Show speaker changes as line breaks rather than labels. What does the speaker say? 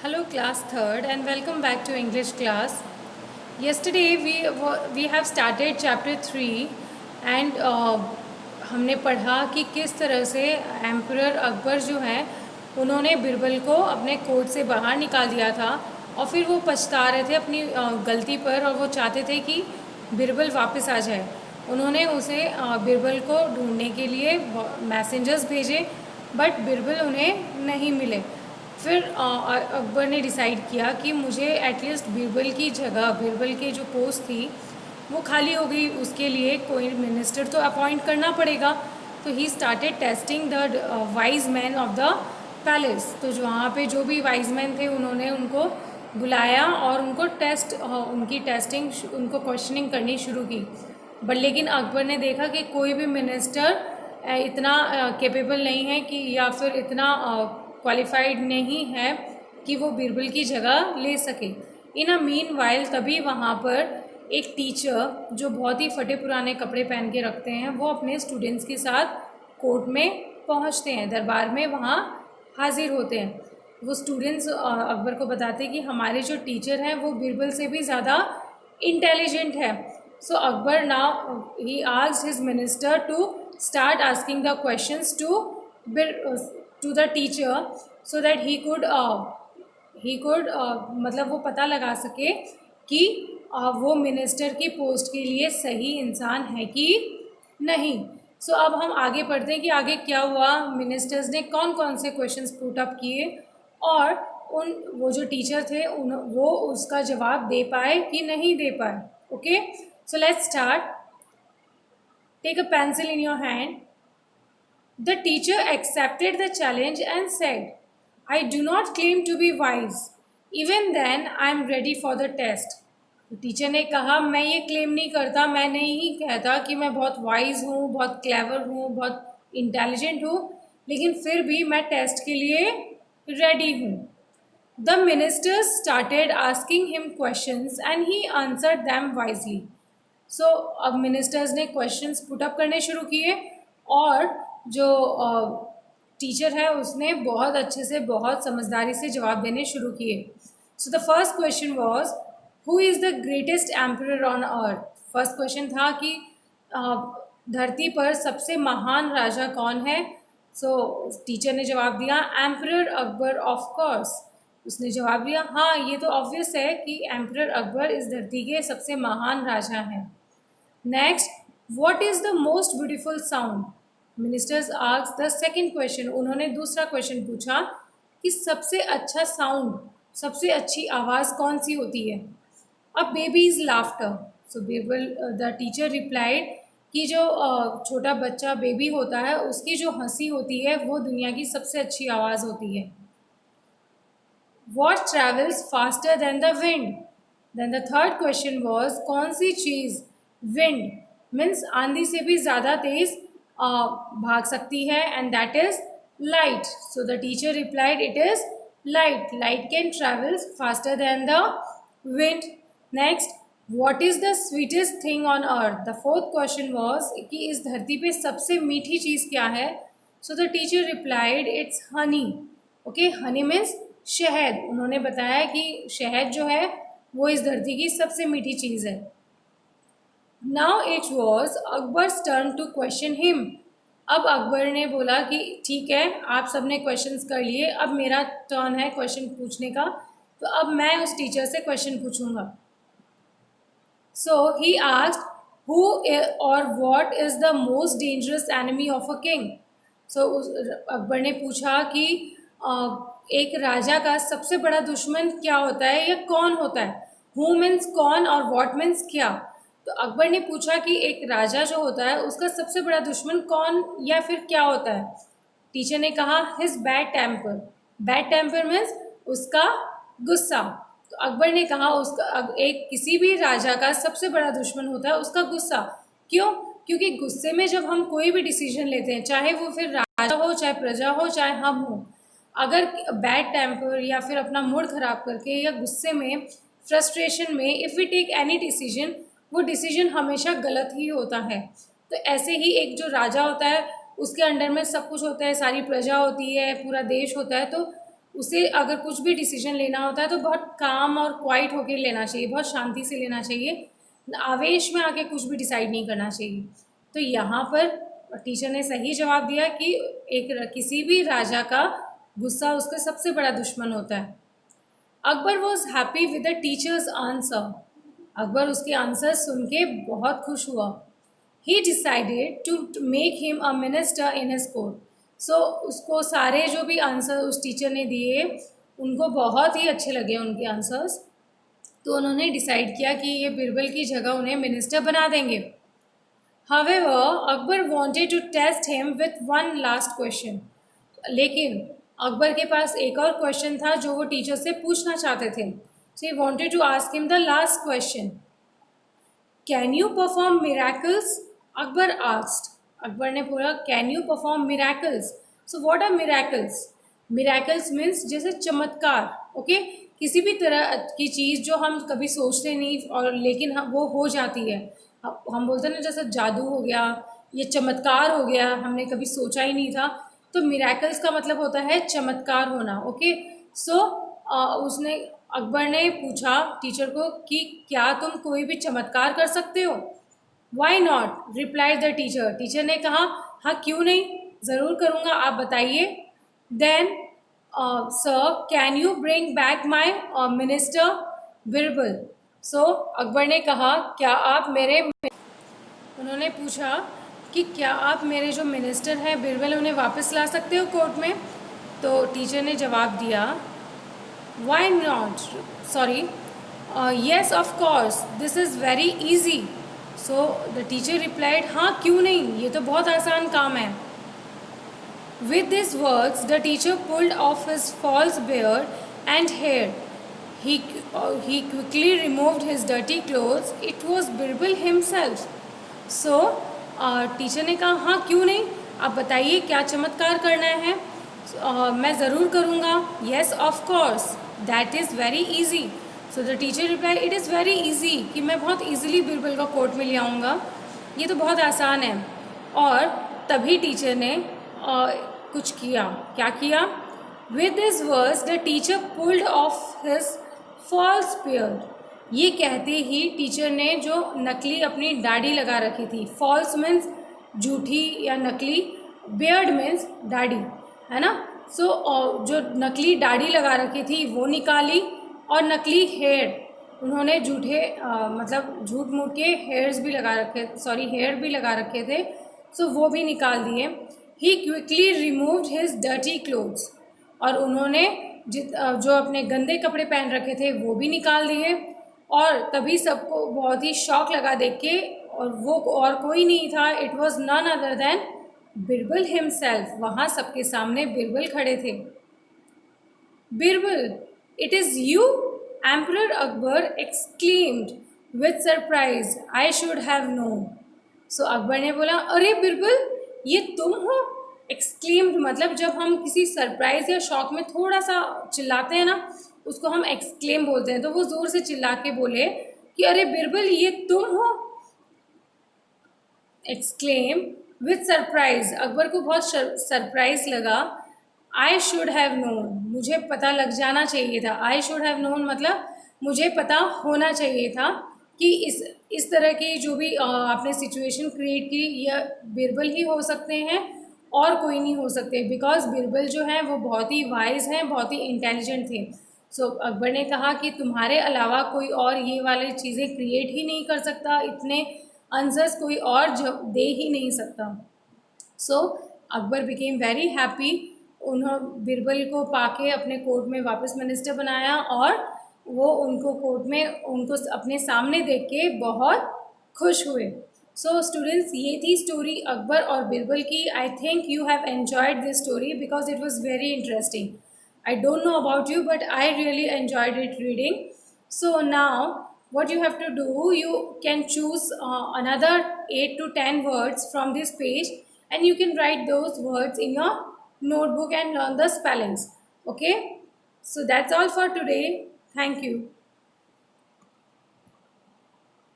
Hello, class third, and welcome back to English class. Yesterday we have started chapter 3 and हमने पढ़ा कि किस तरह से एम्परर अकबर जो हैं उन्होंने बिरबल को अपने कोर्ट से बाहर निकाल दिया था और फिर वो पछता रहे थे अपनी गलती पर और वो चाहते थे कि बिरबल वापस आ जाए। उन्होंने उसे बिरबल को ढूंढने के लिए मैसेंजर्स भेजे बट बिरबल उन्हें नहीं मिले। फिर अकबर ने डिसाइड किया कि मुझे एटलीस्ट बिरबल की जगह बिरबल के जो पोस्ट थी वो खाली हो गई, उसके लिए कोई मिनिस्टर तो अपॉइंट करना पड़ेगा। तो he started testing the wise man of the palace. तो जो वहाँ पे जो भी वाइज मैन थे उन्होंने उनको बुलाया और उनको उनकी टेस्टिंग उनको क्वेश्चनिंग करनी शुरू की। बट लेकिन अकबर ने देखा कि कोई भी मिनिस्टर इतना कैपेबल नहीं है कि या फिर इतना क्वालिफाइड नहीं है कि वो बिरबल की जगह ले सके। इन अ मीन वाइल तभी वहाँ पर एक टीचर जो बहुत ही फटे पुराने कपड़े पहन के रखते हैं वो अपने स्टूडेंट्स के साथ कोर्ट में पहुँचते हैं, दरबार में वहाँ हाजिर होते हैं। वो स्टूडेंट्स अकबर को बताते हैं कि हमारे जो टीचर हैं वो बिरबल से भी ज़्यादा इंटेलिजेंट है। So Akbar now he asked his minister to start asking the questions to the teacher so that he could मतलब वो पता लगा सके कि वो मिनिस्टर की पोस्ट के लिए सही इंसान है कि नहीं। सो अब हम आगे पढ़ते हैं कि आगे क्या हुआ, मिनिस्टर्स ने कौन कौन से क्वेश्चंस पुट अप किए और वो जो टीचर थे वो उसका जवाब दे पाए कि नहीं दे पाए। Okay, so let's start. Take a pencil in your hand. The teacher accepted the challenge and said, I do not claim to be wise. Even then, I am ready for the test. तो teacher ने कहा, मैं ये claim नहीं करता, मैं नहीं कहता कि मैं बहुत वाइज हूँ, बहुत क्लेवर हूँ, बहुत इंटेलिजेंट हूँ, लेकिन फिर भी मैं टेस्ट के लिए रेडी हूँ। The ministers started asking him questions and he answered them wisely. सो अब मिनिस्टर्स ने क्वेश्चंस पुट अप करने शुरू किए और जो टीचर है उसने बहुत अच्छे से बहुत समझदारी से जवाब देने शुरू किए। So the first question was who is the greatest emperor on earth. First question था कि धरती पर सबसे महान राजा कौन है। सो टीचर ने जवाब दिया एम्परर अकबर ऑफ कोर्स। उसने जवाब दिया हाँ ये तो ऑब्वियस है कि एम्परर अकबर इस धरती के सबसे महान राजा हैं। Next, what is the most beautiful sound. Ministers asked the second question. उन्होंने दूसरा क्वेश्चन पूछा कि सबसे अच्छा साउंड, सबसे अच्छी आवाज़ कौन सी होती है। अब babies laughter. So the teacher replied कि जो छोटा बच्चा बेबी होता है उसकी जो हंसी होती है वो दुनिया की सबसे अच्छी आवाज़ होती है। What travels faster than the wind? Then the third question was कौन सी चीज़ wind means आंधी से भी ज़्यादा तेज़ भाग सकती है and that is light. So the teacher replied it is light. Light can travel faster than the wind. Next, what is the sweetest thing on earth? The fourth question was कि इस धरती पे सबसे मीठी चीज़ क्या है। So the teacher replied it's honey. Okay, honey means शहद। उन्होंने बताया कि शहद जो है वो इस धरती की सबसे मीठी चीज़ है। Now it was Akbar's turn to question him. अब अकबर ने बोला कि ठीक है आप सब ने क्वेश्चंस कर लिए, अब मेरा टर्न है क्वेश्चन पूछने का, तो अब मैं उस टीचर से क्वेश्चन पूछूंगा। सो ही आस्क्ड हु और what is the most dangerous enemy of a king. So Akbar ने पूछा कि एक राजा का सबसे बड़ा दुश्मन क्या होता है या कौन होता है। हु मीन्स कौन और व्हाट मीन्स क्या। तो अकबर ने पूछा कि एक राजा जो होता है उसका सबसे बड़ा दुश्मन कौन या फिर क्या होता है। टीचर ने कहा his bad temper. Bad temper means उसका गुस्सा। तो अकबर ने कहा उसका एक किसी भी राजा का सबसे बड़ा दुश्मन होता है उसका गुस्सा। क्यों? क्योंकि गुस्से में जब हम कोई भी डिसीजन लेते हैं, चाहे वो फिर राजा हो, चाहे प्रजा हो, चाहे हम हो, अगर बैड टेम्पर या फिर अपना मूड ख़राब करके या गुस्से में, फ्रस्ट्रेशन में if we take any decision, वो डिसीजन हमेशा गलत ही होता है। तो ऐसे ही एक जो राजा होता है उसके अंडर में सब कुछ होता है, सारी प्रजा होती है, पूरा देश होता है, तो उसे अगर कुछ भी डिसीजन लेना होता है तो बहुत काम और क्वाइट होकर लेना चाहिए, बहुत शांति से लेना चाहिए, आवेश में आके कुछ भी डिसाइड नहीं करना चाहिए। तो यहाँ पर टीचर ने सही जवाब दिया कि किसी भी राजा का गुस्सा उसका सबसे बड़ा दुश्मन होता है। Akbar was happy with the teacher's answer. Akbar उसके आंसर सुन के बहुत खुश हुआ। He decided to make him a minister in his court. So उसको सारे जो भी आंसर उस टीचर ने दिए उनको बहुत ही अच्छे लगे उनके आंसर्स। तो उन्होंने डिसाइड किया कि ये बिरबल की जगह उन्हें मिनिस्टर बना देंगे। However, Akbar wanted to test him with one last question. लेकिन अकबर के पास एक और क्वेश्चन था जो वो टीचर से पूछना चाहते थे। So he wanted to ask him the last question. Can you perform miracles? Akbar asked. Akbar ने पूरा can you perform miracles. So what are miracles? Miracles means जैसे चमत्कार, ओके किसी भी तरह की चीज़ जो हम कभी सोचते नहीं और लेकिन वो हो जाती है। हम बोलते हैं ना जैसे जादू हो गया, ये चमत्कार हो गया, हमने कभी सोचा ही नहीं था। तो मिराकल्स का मतलब होता है चमत्कार होना, ओके। सो उसने अकबर ने पूछा टीचर को कि क्या तुम कोई भी चमत्कार कर सकते हो? Why not replied the teacher. Teacher ने कहा हाँ क्यों नहीं, ज़रूर करूँगा, आप बताइए। Then sir can you bring back my minister Birbal. So Akbar ने कहा क्या आप मेरे, उन्होंने पूछा कि क्या आप मेरे जो मिनिस्टर हैं बिरबल उन्हें वापस ला सकते हो कोर्ट में? तो टीचर ने जवाब दिया why not, sorry, yes of course this is very easy. So the teacher replied हाँ क्यों नहीं, ये तो बहुत आसान काम है। With this words the teacher pulled off his false beard and hair. He quickly removed his dirty clothes. It was Birbal himself. So, teacher ने कहा हाँ क्यों नहीं, आप बताइए क्या चमत्कार करना है? मैं ज़रूर करूँगा। Yes, of course. That is very easy. So the teacher replied, it is very easy कि मैं बहुत easily बिरबल को कोर्ट में ले आऊँगा, ये तो बहुत आसान है। और तभी टीचर ने कुछ किया। क्या किया? With these words, the teacher pulled off his false beard. ये कहते ही टीचर ने जो नकली अपनी दाढ़ी लगा रखी थी, फॉल्स मीन्स झूठी या नकली, बियर्ड मीन्स दाढ़ी, है ना। सो जो नकली दाढ़ी लगा रखी थी वो निकाली और नकली हेयर उन्होंने झूठे मतलब झूठ मूठ के हेयर्स भी लगा रखे, सॉरी हेयर भी लगा रखे थे, सो वो भी निकाल दिए। He quickly removed his dirty clothes. और उन्होंने जो अपने गंदे कपड़े पहन रखे थे वो भी निकाल दिए। और तभी सबको बहुत ही शौक लगा देख के, और वो और कोई नहीं था, it was none other than Birbal himself. वहाँ सबके सामने बिरबल खड़े थे। Birbal, it is you? Emperor Akbar exclaimed with surprise, I should have known. So Akbar ने बोला अरे बिरबल ये तुम हो? एक्सक्लेम्ड मतलब जब हम किसी सरप्राइज या शॉक में थोड़ा सा चिल्लाते हैं ना, उसको हम एक्सक्लेम बोलते हैं। तो वो ज़ोर से चिल्ला के बोले कि अरे बिरबल ये तुम हो? एक्सक्लेम विथ सरप्राइज, अकबर को बहुत सरप्राइज लगा। आई शुड हैव नोन, मुझे पता लग जाना चाहिए था। आई शुड हैव नोन मतलब मुझे पता होना चाहिए था कि इस तरह की जो भी आपने सिचुएशन क्रिएट की, यह बिरबल ही हो सकते हैं और कोई नहीं हो सकते, बिकॉज बिरबल जो हैं वो बहुत ही वाइज हैं, बहुत ही इंटेलिजेंट थे। सो अकबर ने कहा कि तुम्हारे अलावा कोई और ये वाली चीज़ें क्रिएट ही नहीं कर सकता, इतने आंसर्स कोई और दे ही नहीं सकता। सो अकबर बिकेम वेरी हैप्पी। उन्होंने बिरबल को पाके अपने कोर्ट में वापस मिनिस्टर बनाया और वो उनको कोर्ट में उनको अपने सामने देख के बहुत खुश हुए। सो स्टूडेंट्स, ये थी स्टोरी अकबर और बिरबल की। I think you have enjoyed this story because it was very interesting. I don't know about you, but I really enjoyed it reading. So now what you have to do, you can choose another 8 to 10 words from this page, and you can write those words in your notebook and learn the spellings. Okay, so that's all for today. Thank you.